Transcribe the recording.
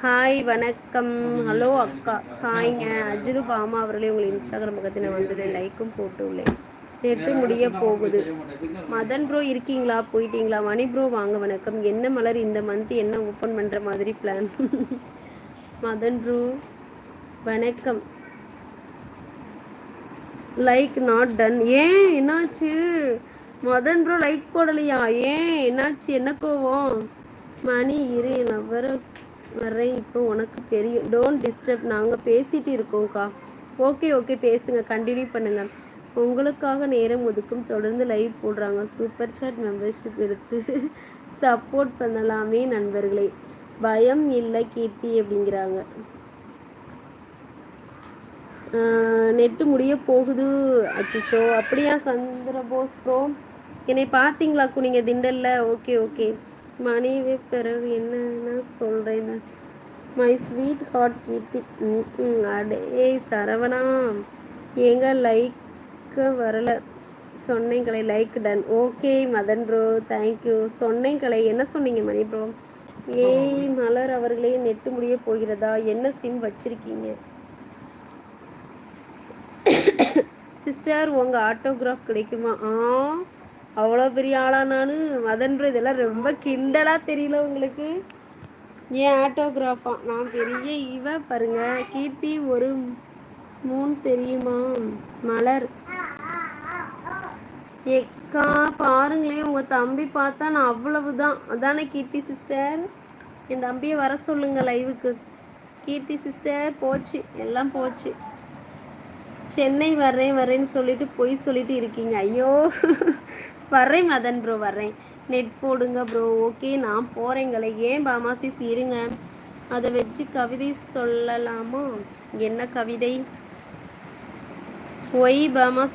Hi வணக்கம். Hello அக்கா. ஹாய்ங்க. அஜுனு பாமா அவர்களே, உங்கள் இன்ஸ்டாகிராம் பக்கத்தில் நான் வந்துட்டேன், லைக்கும் போட்டு உள்ளேன். நெட்டு முடிய போகுது. மதன் ப்ரோ இருக்கீங்களா? போயிட்டீங்களா? மணி ப்ரோ வாங்க வணக்கம். என்ன மலர் இந்த மந்த் என்ன ஓப்பன் பண்ணுற மாதிரி பிளான்? மதன் ப்ரோ வணக்கம். Like not done. ஏன் என்னாச்சு? மதன் ப்ரோ லைக் போடலையா? ஏன் என்னாச்சு? என்ன கோவம்? மணி இரு நான் வரேன். இப்போ உனக்கு தெரியும். Don't disturb. நாங்கள் பேசிட்டு இருக்கோம்க்கா. ஓகே ஓகே, பேசுங்க, கண்டினியூ பண்ணுங்க. உங்களுக்காக நேரம் ஒதுக்கும், தொடர்ந்து லைவ் போடுறாங்க. சூப்பர் சாட் மெம்பர்ஷிப் எடுத்து சப்போர்ட் பண்ணலாமே நண்பர்களே. பயம் இல்லை கீர்த்தி அப்படிங்கிறாங்க. நெட்டு முடிய போகுது. அச்சோ, அப்படியா சந்திரபோஸ் ப்ரோ? என்னை பார்த்தீங்களாக்கும் நீங்கள் திண்டல்ல? Okay okay. மனைவி பிறகு என்ன சொல்கிறேன்னு மை ஸ்வீட் ஹார்ட் கீர்த்தி. அடே சரவணா, எங்க லைக் வரல சொன்னீங்களே. Like done. Okay Madan bro, thank you. சொன்னீங்களே, என்ன சொன்னீங்க மணி ப்ரோ? ஏய் மலர் அவர்களே, நெட்டு முடிய போகிறதா? என்ன சிம் வச்சிருக்கீங்க சிஸ்டர்? உங்கள் ஆட்டோகிராஃப் கிடைக்குமா? அவ்வளோ பெரிய ஆளா நான்? மதன் ப்ரோ, இதெல்லாம் ரொம்ப கிண்டலாக தெரியல உங்களுக்கு? ஏன் ஆட்டோகிராஃபா? நான் பெரிய இவ பாருங்க கீர்த்தி. ஒரு மூன் தெரியுமா? மலர் எக்கா பாருங்களேன், உங்கள் தம்பி பார்த்தா நான் அவ்வளவுதான். அதானே கீர்த்தி சிஸ்டர்? என் தம்பியை வர சொல்லுங்க லைவுக்கு. கீர்த்தி சிஸ்டர் போச்சு, எல்லாம் போச்சு. சென்னை வரேன்னு சொல்லிட்டு பொய் சொல்லிட்டு இருக்கீங்க. ஐயோ, வர்றேன் மதன் ப்ரோ, வர்றேன். நெட் போடுங்க ப்ரோ. ஓகே, நான் போகிறேங்களே. ஏன் பாமாசிஸ் இருங்க, அதை வச்சு கவிதை சொல்லலாமா? என்ன கவிதை? ஒய் பாமா